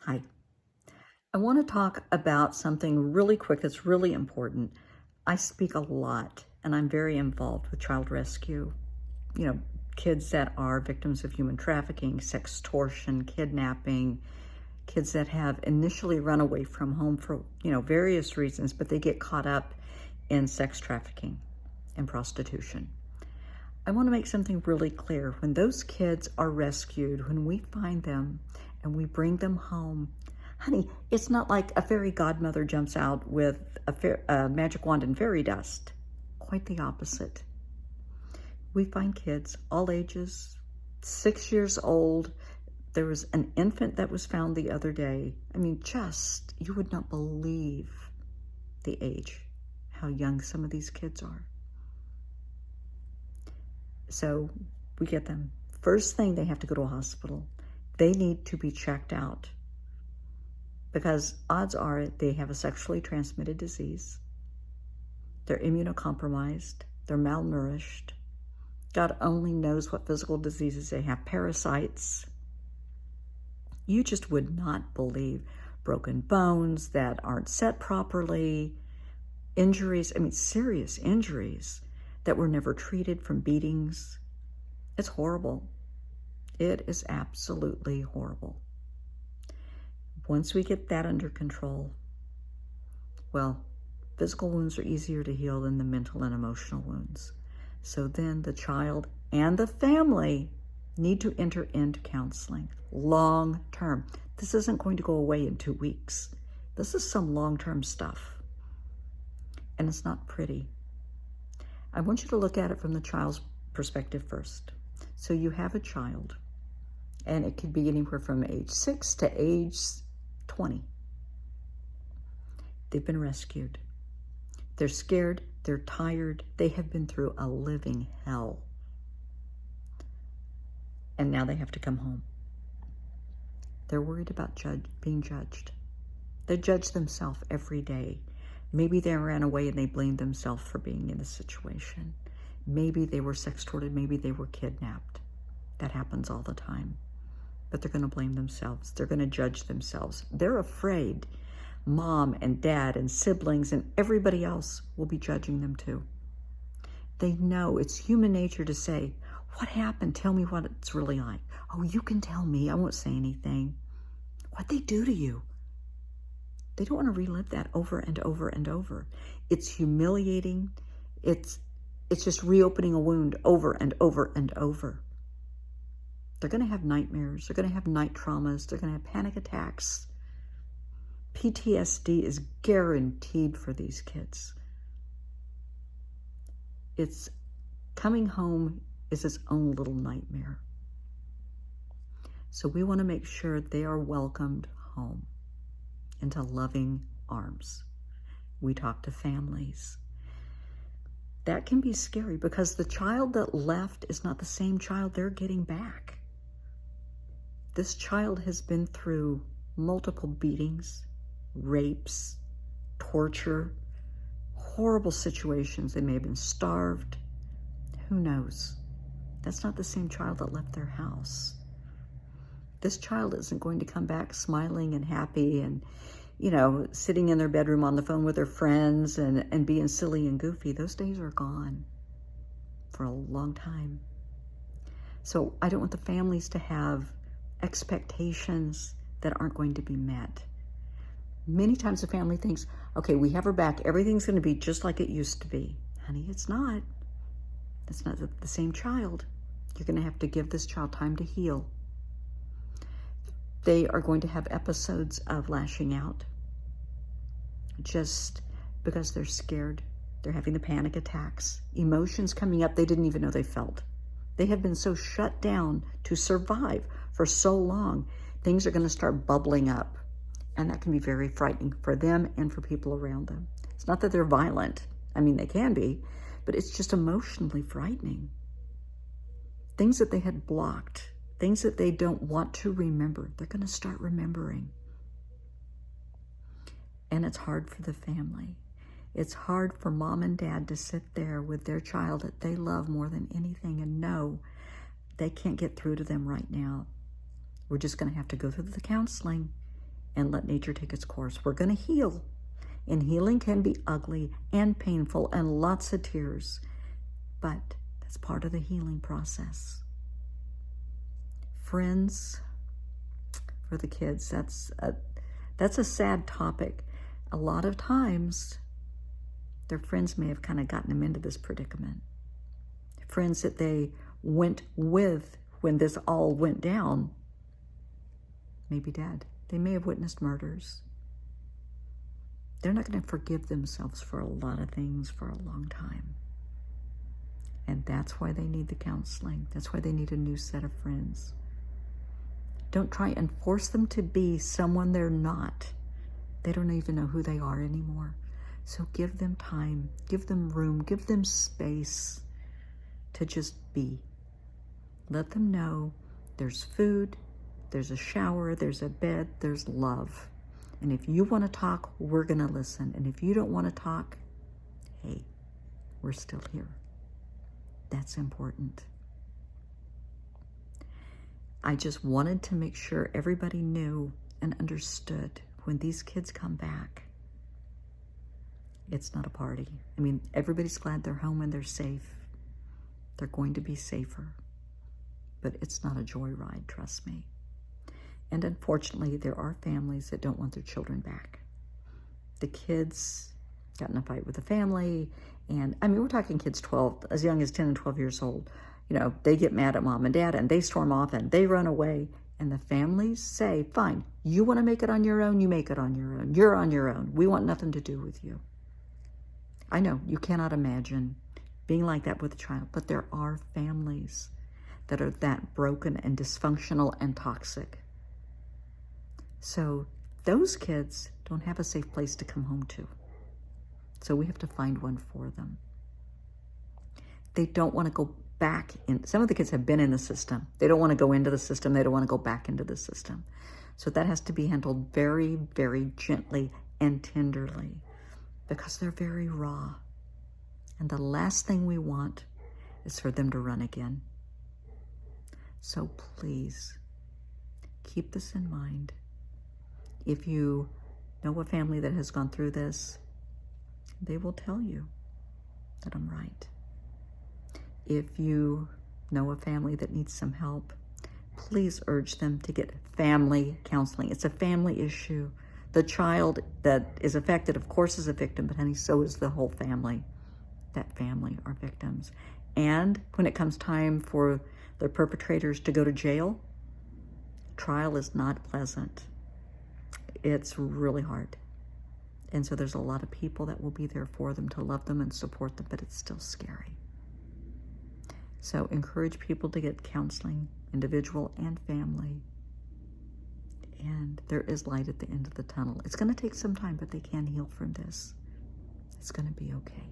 Hi. I want to talk about something really quick that's really important. I speak a lot and I'm very involved with child rescue. You know, kids that are victims of human trafficking, sextortion, kidnapping, kids that have initially run away from home for, various reasons, but they get caught up in sex trafficking and prostitution. I want to make something really clear. When those kids are rescued, when we find them and we bring them home, honey, it's not like a fairy godmother jumps out with a magic wand and fairy dust. Quite the opposite. We find kids, all ages, 6 years old. There was an infant that was found the other day. I mean, you would not believe the age, how young some of these kids are. So we get them. First thing, they have to go to a hospital. They need to be checked out because odds are they have a sexually transmitted disease. They're immunocompromised. They're malnourished. God only knows what physical diseases they have. Parasites. You just would not believe broken bones that aren't set properly, injuries, serious injuries that were never treated from beatings. It's horrible. It is absolutely horrible. Once we get that under control, well, physical wounds are easier to heal than the mental and emotional wounds. So then the child and the family need to enter into counseling long term. This isn't going to go away in 2 weeks. This is some long-term stuff. And it's not pretty. I want you to look at it from the child's perspective first. So you have a child, and it could be anywhere from age 6 to age 20. They've been rescued. They're scared, they're tired, they have been through a living hell. And now they have to come home. They're worried about being judged. They judge themselves every day. Maybe they ran away and they blamed themselves for being in the situation. Maybe they were sextorted, maybe they were kidnapped. That happens all the time. But they're going to blame themselves. They're going to judge themselves. They're afraid mom and dad and siblings and everybody else will be judging them too. They know it's human nature to say, what happened? Tell me what it's really like. Oh, you can tell me. I won't say anything. What'd they do to you? They don't want to relive that over and over and over. It's humiliating. It's just reopening a wound over and over and over. They're going to have nightmares. They're going to have night traumas. They're going to have panic attacks. PTSD is guaranteed for these kids. It's coming home is its own little nightmare. So we want to make sure they are welcomed home into loving arms. We talk to families. That can be scary because the child that left is not the same child they're getting back. This child has been through multiple beatings, rapes, torture, horrible situations. They may have been starved. Who knows? That's not the same child that left their house. This child isn't going to come back smiling and happy and, sitting in their bedroom on the phone with their friends and being silly and goofy. Those days are gone for a long time. So I don't want the families to have expectations that aren't going to be met. Many times the family thinks, okay, we have her back. Everything's going to be just like it used to be. Honey, it's not. It's not the same child. You're going to have to give this child time to heal. They are going to have episodes of lashing out just because they're scared. They're having the panic attacks, emotions coming up they didn't even know they felt. They have been so shut down to survive for so long, things are going to start bubbling up. And that can be very frightening for them and for people around them. It's not that they're violent. They can be, but it's just emotionally frightening. Things that they had blocked, things that they don't want to remember, they're going to start remembering. And it's hard for the family. It's hard for mom and dad to sit there with their child that they love more than anything and know they can't get through to them right now. We're just going to have to go through the counseling and let nature take its course. We're going to heal. And healing can be ugly and painful and lots of tears. But that's part of the healing process. Friends for the kids, that's a sad topic. A lot of times, their friends may have kind of gotten them into this predicament. Friends that they went with when this all went down may be dead. They may have witnessed murders. They're not going to forgive themselves for a lot of things for a long time. And that's why they need the counseling. That's why they need a new set of friends. Don't try and force them to be someone they're not. They don't even know who they are anymore. So give them time, give them room, give them space to just be. Let them know there's food, there's a shower, there's a bed, there's love. And if you want to talk, we're going to listen. And if you don't want to talk, hey, we're still here. That's important. I just wanted to make sure everybody knew and understood when these kids come back, it's not a party. I mean, everybody's glad they're home and they're safe. They're going to be safer. But it's not a joyride, trust me. And unfortunately, there are families that don't want their children back. The kids got in a fight with the family, and I mean, we're talking kids 12, as young as 10 and 12 years old. You know, they get mad at mom and dad, and they storm off, and they run away, and the families say, fine, you want to make it on your own, you make it on your own. You're on your own. We want nothing to do with you. I know, you cannot imagine being like that with a child, but there are families that are that broken and dysfunctional and toxic. So those kids don't have a safe place to come home to. So we have to find one for them. They don't want to go back in. Some of the kids have been in the system. They don't want to go into the system. They don't want to go back into the system. So that has to be handled very, very gently and tenderly because they're very raw. And the last thing we want is for them to run again. So please keep this in mind. If you know a family that has gone through this, they will tell you that I'm right. If you know a family that needs some help, please urge them to get family counseling. It's a family issue. The child that is affected, of course, is a victim, but honey, so is the whole family. That family are victims. And when it comes time for the perpetrators to go to jail, trial is not pleasant. It's really hard. And so there's a lot of people that will be there for them to love them and support them, but it's still scary. So encourage people to get counseling, individual and family. And there is light at the end of the tunnel. It's going to take some time, but they can heal from this. It's going to be okay.